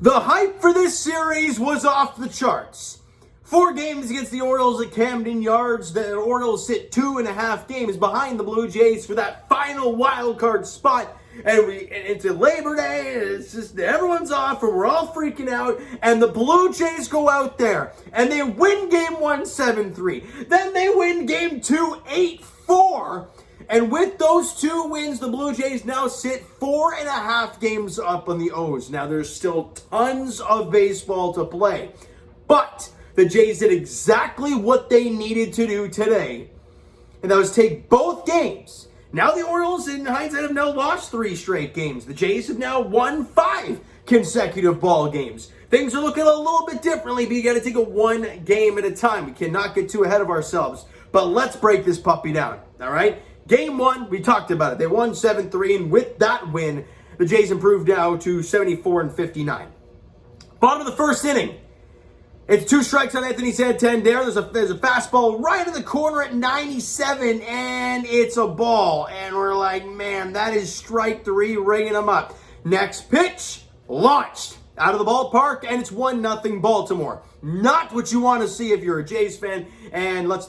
The hype for this series was off the charts. 4 games against the Orioles at Camden Yards. The Orioles sit 2.5 games behind the Blue Jays for that final wild card spot. And it's a Labor Day, and it's just everyone's off, and we're all freaking out. And the Blue Jays go out there, and they win Game 1 7-3. Then they win Game 2 8-4. And with those 2 wins, the Blue Jays now sit 4.5 games up on the O's. Now, there's still tons of baseball to play. But the Jays did exactly what they needed to do today. And that was take both games. Now the Orioles, in hindsight, have now lost 3 straight games. The Jays have now won 5 consecutive ball games. Things are looking a little bit differently, but you got to take it 1 game at a time. We cannot get too ahead of ourselves. But let's break this puppy down, all right? Game 1, we talked about it. They won 7-3, and with that win, the Jays improved now to 74-59. Bottom of the first inning. It's 2 strikes on Anthony Santander. There's a fastball right in the corner at 97, and it's a ball. And we're like, man, that is strike 3, ringing them up. Next pitch, launched out of the ballpark, and it's 1-0 Baltimore. Not what you want to see if you're a Jays fan. And let's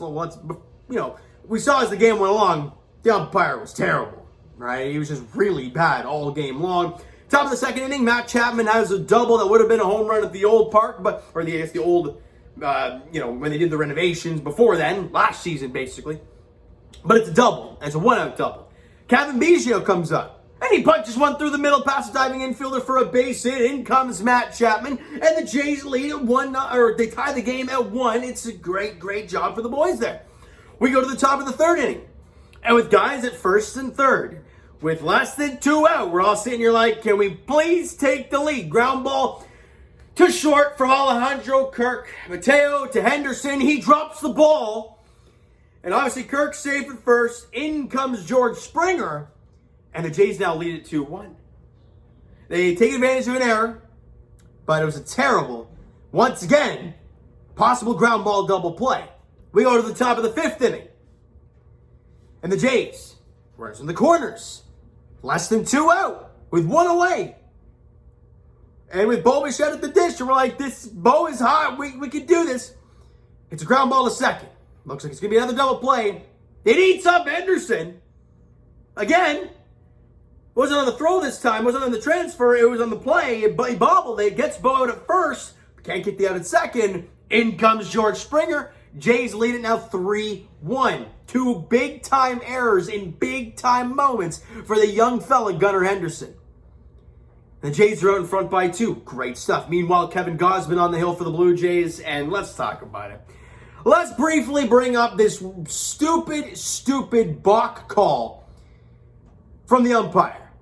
we saw as the game went along, the umpire was terrible, right? He was just really bad all game long. Top of the second inning, Matt Chapman has a double that would have been a home run at the old park, when they did the renovations before then, last season basically. But it's a double. It's a 1-out double. Kevin Biggio comes up, and he punches one through the middle past the diving infielder for a base hit. In comes Matt Chapman, and the Jays lead at 1, or they tie the game at 1. It's a great job for the boys there. We go to the top of the third inning, and with guys at first and third, with less than 2 out, we're all sitting here like, can we please take the lead? Ground ball to short from Alejandro Kirk. Mateo to Henderson. He drops the ball. And obviously Kirk's safe at first. In comes George Springer. And the Jays now lead it 2-1. They take advantage of an error, but it was a terrible, once again, possible ground ball double play. We go to the top of the 5th inning. And the Jays, runners in the corners. Less than 2 out, with 1 away. And with Bo Bichette at the dish, and we're like, this Bo is hot, we can do this. It's a ground ball to second. Looks like it's going to be another double play. It eats up Henderson. Again, wasn't on the throw this time, wasn't on the transfer, it was on the play. He bobbled it, gets Bo out at first, can't get the out at second. In comes George Springer. Jays lead it now 3-1. 2 big-time errors in big-time moments for the young fella, Gunnar Henderson. The Jays are out in front by 2. Great stuff. Meanwhile, Kevin Gausman on the hill for the Blue Jays, and let's talk about it. Let's briefly bring up this stupid balk call from the umpire.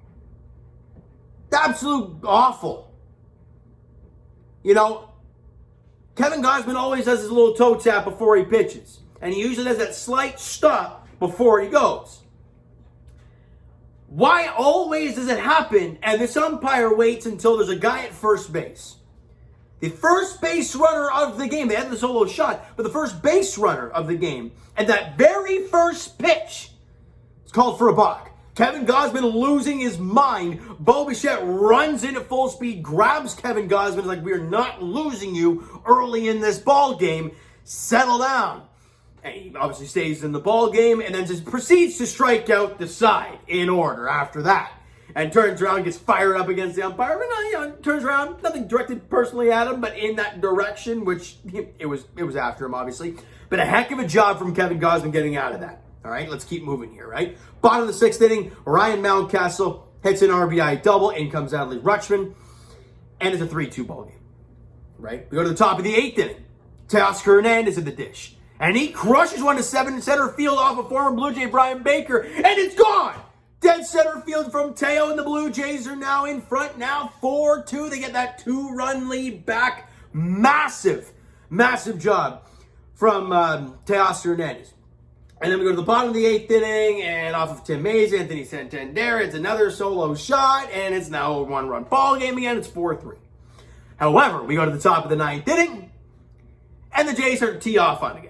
Absolute awful. Kevin Gausman always does his little toe tap before he pitches. And he usually does that slight stop before he goes. Why always does it happen and this umpire waits until there's a guy at first base? The first base runner of the game, they had the solo shot, but the first base runner of the game, and that very first pitch, it's called for a balk. Kevin Gausman losing his mind. Bo Bichette runs in at full speed, grabs Kevin Gausman, like, we are not losing you early in this ball game. Settle down. And he obviously stays in the ball game and then just proceeds to strike out the side in order after that. And turns around, gets fired up against the umpire. But turns around, nothing directed personally at him, but in that direction, which it was after him, obviously. But a heck of a job from Kevin Gausman getting out of that. All right, let's keep moving here, right? Bottom of the 6th inning, Ryan Mountcastle hits an RBI double. In comes Adley Rutschman. And it's a 3-2 ball game, right? We go to the top of the 8th inning. Teoscar Hernandez in the dish. And he crushes one to center field off of former Blue Jay Brian Baker. And it's gone! Dead center field from Teo, and the Blue Jays are now in front, now 4-2. They get that 2-run lead back. Massive job from Teoscar Hernandez. And then we go to the bottom of the 8th inning, and off of Tim Mays, Anthony Santander, it's another solo shot, and it's now a 1-run ball game again. It's 4-3. However, we go to the top of the 9th inning, and the Jays start to tee off on the guy.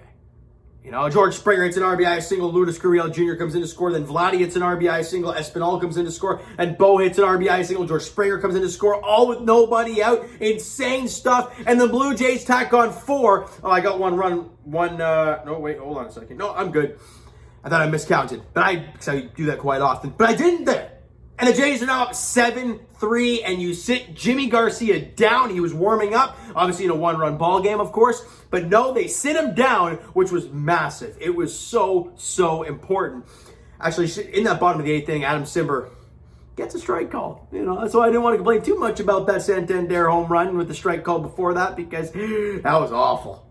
You know, George Springer hits an RBI single, Lourdes Gurriel Jr. comes in to score, then Vladdy hits an RBI single, Espinal comes in to score, and Bo hits an RBI single, George Springer comes in to score, all with nobody out. Insane stuff. And the Blue Jays tack on 4. Oh, I got one run, no, wait, hold on a second. No, I'm good. I thought I miscounted, because I do that quite often, but I didn't there. And the Jays are now up 7-3, and you sit Jimmy Garcia down. He was warming up, obviously in a 1-run ball game, of course. But no, they sit him down, which was massive. It was so important. Actually, in that bottom of the 8th inning, Adam Cimber gets a strike call. You know, that's why I didn't want to complain too much about that Santander home run with the strike call before that, because that was awful.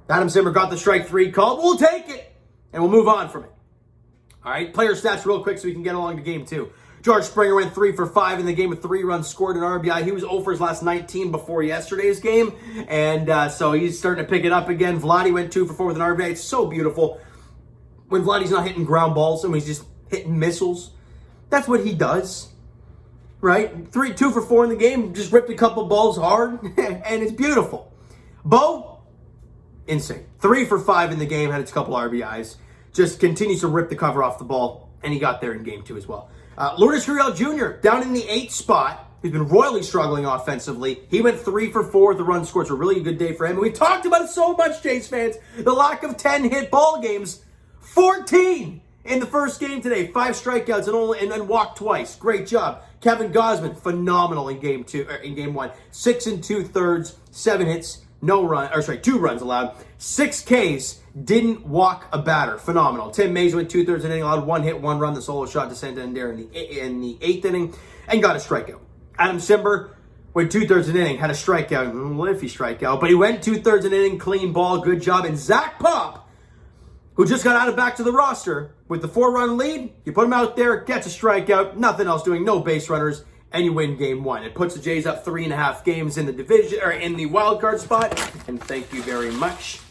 Adam Cimber got the strike 3 call. We'll take it, and we'll move on from it. All right, player stats real quick so we can get along to game 2. George Springer went 3 for 5 in the game with 3 runs scored, an RBI. He was 0 for his last 19 before yesterday's game, and so he's starting to pick it up again. Vladdy went 2 for 4 with an RBI. It's so beautiful when Vladdy's not hitting ground balls and when he's just hitting missiles. That's what he does, right? 2 for 4 in the game, just ripped a couple balls hard, and it's beautiful. Bo, insane. 3 for 5 in the game, had a couple RBIs. Just continues to rip the cover off the ball, and he got there in game 2 as well. Lourdes Gurriel Jr. down in the 8th spot. He's been royally struggling offensively. He went 3 for 4 with the run scored. It's a really good day for him. And we talked about it so much, Jays fans. The lack of 10-hit ball games. 14 in the first game today. 5 strikeouts and walked twice. Great job. Kevin Gausman, phenomenal in game 1. 6 2/3, 7 hits, 2 runs allowed. 6 Ks. Didn't walk a batter. Phenomenal. Tim Mayza went 2/3 inning, allowed 1 hit, 1 run, the solo shot to Santander in the 8th inning, and got a strikeout. Adam Cimber went 2/3 an inning, had a strikeout, a little iffy strikeout, but he went 2/3 an inning, clean ball, good job. And Zach Pop, who just got added back to the roster with the 4-run lead, you put him out there, gets a strikeout, nothing else doing, no base runners, and you win game 1. It puts the Jays up 3.5 games in the division or in the wild card spot. And thank you very much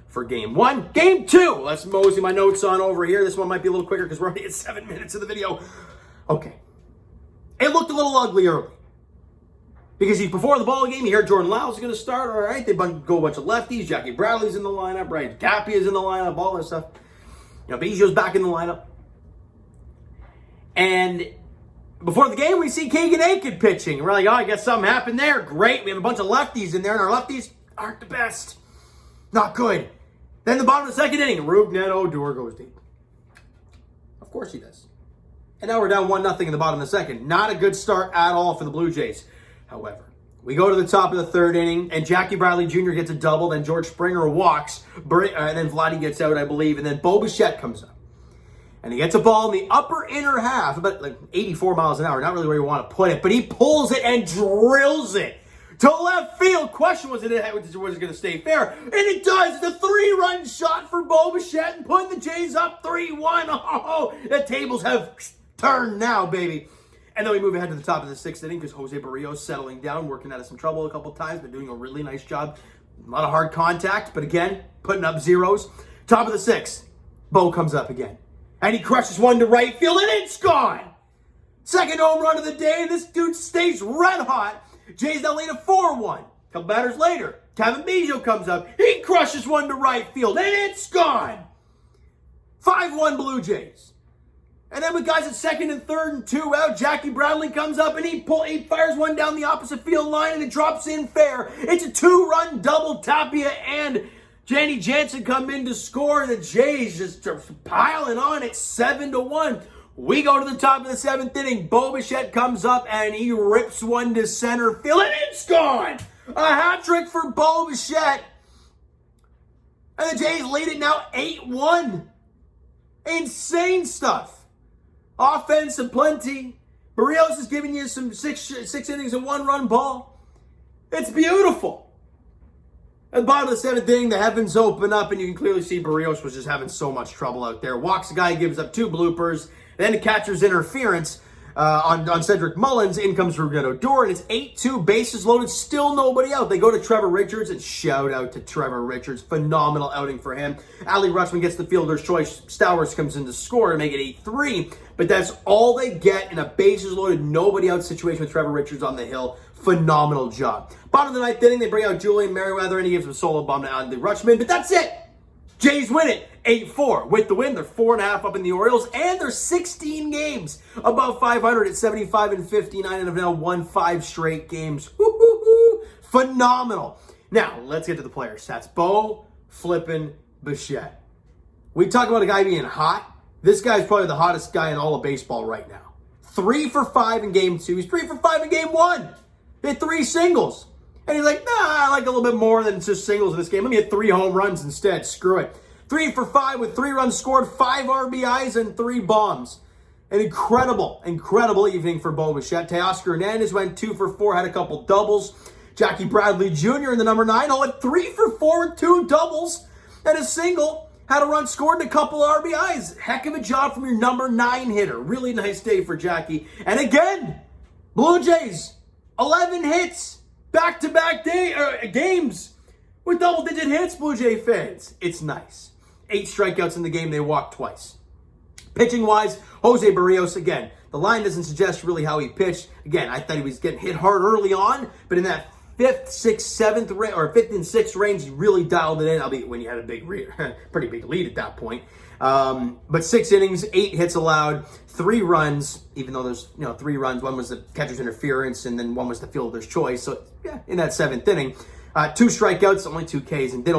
for game 1. Game 2. Let's mosey my notes on over here. This one might be a little quicker because we're already at 7 minutes of the video. Okay. It looked a little ugly early. Because before the ball game, you hear Jordan Lyles is going to start. All right. They go a bunch of lefties. Jackie Bradley's in the lineup. Brian Cappy is in the lineup. All that stuff. You know, Biggio's back in the lineup. And before the game, we see Keegan Aiken pitching. We're like, oh, I guess something happened there. Great. We have a bunch of lefties in there, and our lefties aren't the best. Not good. Then the bottom of the 2nd inning, Rougned Odor goes deep. Of course he does. And now we're down 1-0 in the bottom of the 2nd. Not a good start at all for the Blue Jays. However, we go to the top of the 3rd inning, and Jackie Bradley Jr. gets a double, then George Springer walks, and then Vladdy gets out, I believe, and then Bo Bichette comes up. And he gets a ball in the upper inner half, about like 84 miles an hour, not really where you want to put it, but he pulls it and drills it to left field. Question was it going to stay fair? And it does. The 3-run shot for Bo Bichette and putting the Jays up 3-1. Oh, the tables have turned now, baby. And then we move ahead to the top of the 6th inning because Jose Barrios settling down, working out of some trouble a couple times, but doing a really nice job. A lot of hard contact, but again, putting up zeros. Top of the 6th, Bo comes up again. And he crushes one to right field, and it's gone. 2nd home run of the day, and this dude stays red hot. Jays now lead a 4-1. A couple batters later, Kevin Biggio comes up. He crushes one to right field, and it's gone. 5-1 Blue Jays. And then with guys at 2nd and 3rd and 2 out, Jackie Bradley comes up and he fires one down the opposite field line, and it drops in fair. It's a 2-run double. Tapia and Danny Jansen come in to score, and the Jays just are piling on. It's 7-1. We go to the top of the 7th inning. Bo Bichette comes up and he rips one to center field, and it's gone. A hat trick for Bo Bichette. And the Jays lead it now 8-1. Insane stuff. Offense aplenty. Barrios is giving you some six innings of 1-run ball. It's beautiful. At the bottom of the 7th inning, the heavens open up, and you can clearly see Barrios was just having so much trouble out there. Walks a guy, gives up 2 bloopers. Then the catcher's interference on Cedric Mullins. In comes Rougned Odor, and it's 8-2, bases loaded, still nobody out. They go to Trevor Richards, and shout out to Trevor Richards. Phenomenal outing for him. Ali Rushman gets the fielder's choice. Stowers comes in to score to make it 8-3, but that's all they get in a bases loaded, nobody out situation with Trevor Richards on the hill. Phenomenal job. Bottom of the 9th inning, they bring out Julian Merriweather, and he gives him a solo bomb to Ali Rushman, but that's it. Jays win it 8-4. With the win, they're 4.5 up in the Orioles, and they're 16 games above 500 at 75-59 and have now won 5 straight games. Woo-hoo-hoo. Phenomenal. Now, let's get to the player stats. Bo flippin' Bichette. We talk about a guy being hot. This guy's probably the hottest guy in all of baseball right now. 3 for 5 in game 2. He's 3 for 5 in game 1. He hit 3 singles. And he's like, nah, I like a little bit more than just singles in this game. Let me hit 3 home runs instead. Screw it. 3 for 5 with 3 runs scored, 5 RBIs, and 3 bombs. An incredible evening for Bo Bichette. Teoscar Hernandez went 2 for 4, had a couple doubles. Jackie Bradley Jr. in the number 9 hole had 3 for 4 with 2 doubles and a single. Had a run scored and a couple RBIs. Heck of a job from your number 9 hitter. Really nice day for Jackie. And again, Blue Jays, 11 hits. Back-to-back games with double-digit hits, Blue Jay fans. It's nice. 8 strikeouts in the game. They walked twice. Pitching-wise, Jose Barrios, again, the line doesn't suggest really how he pitched. Again, I thought he was getting hit hard early on, but in that 5th, 6th, 7th, or 5th and 6th range, he really dialed it in, albeit when you had a pretty big lead at that point. But 6 innings, 8 hits allowed, 3 runs, even though there's 3 runs. One was the catcher's interference, and then one was the fielder's choice. So yeah, in that 7th inning, 2 strikeouts, only 2 Ks, and did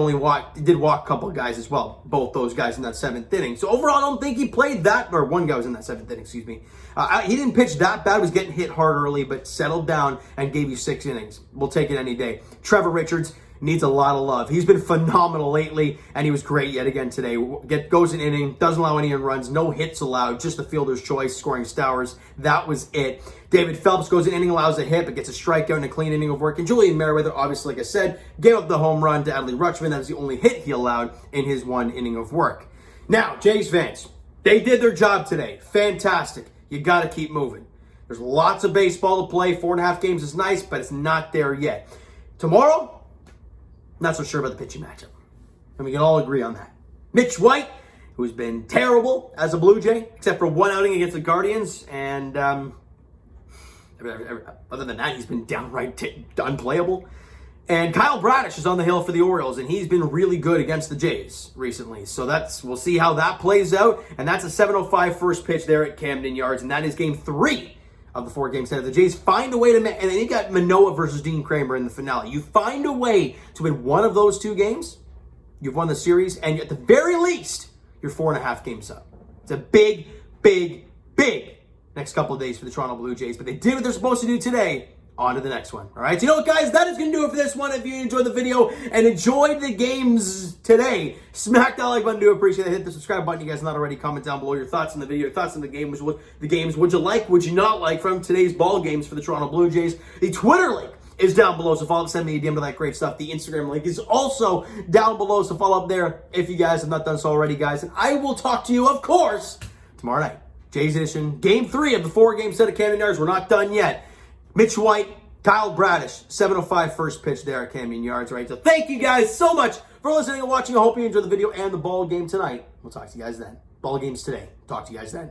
walk a couple of guys as well. Both those guys in that 7th inning. So overall, I don't think he played that, or one guy was in that 7th inning. Excuse me. He didn't pitch that bad. Was getting hit hard early, but settled down and gave you 6 innings. We'll take it any day. Trevor Richards needs a lot of love. He's been phenomenal lately, and he was great yet again today. Goes an inning, doesn't allow any runs, no hits allowed, just the fielder's choice, scoring Stowers. That was it. David Phelps goes an inning, allows a hit, but gets a strikeout and a clean inning of work. And Julian Merriweather, obviously, like I said, gave up the home run to Adley Rutschman. That was the only hit he allowed in his 1 inning of work. Now, Jays fans, they did their job today. Fantastic. You got to keep moving. There's lots of baseball to play. 4.5 games is nice, but it's not there yet. Tomorrow, not so sure about the pitching matchup. And we can all agree on that. Mitch White, who's been terrible as a Blue Jay, except for 1 outing against the Guardians. And other than that, he's been downright unplayable. And Kyle Bradish is on the hill for the Orioles, and he's been really good against the Jays recently. So we'll see how that plays out. And that's a 7:05 first pitch there at Camden Yards. And that is game 3 of the 4 game set. The Jays find a way to, and then you got Manoah versus Dean Kramer in the finale. You find a way to win one of those 2 games, you've won the series, and at the very least, you're 4.5 games up. It's a big next couple of days for the Toronto Blue Jays, but they did what they're supposed to do today. On to the next one. All right, so you know what, guys? That is going to do it for this one. If you enjoyed the video and enjoyed the games today, smack that like button. Do appreciate it. Hit the subscribe button. You guys not already. Comment down below your thoughts on the video, your thoughts on the game. Would you like, would you not like from today's ball games for the Toronto Blue Jays? The Twitter link is down below, so follow up, send me a DM to that great stuff. The Instagram link is also down below, so follow up there if you guys have not done so already, guys. And I will talk to you, of course, tomorrow night. Jays edition, game 3 of the 4 game set of Camden Yards. We're not done yet. Mitch White, Kyle Bradish, 7:05 first pitch there at Camden Yards, right? So thank you guys so much for listening and watching. I hope you enjoyed the video and the ball game tonight. We'll talk to you guys then. Ball games today. Talk to you guys then.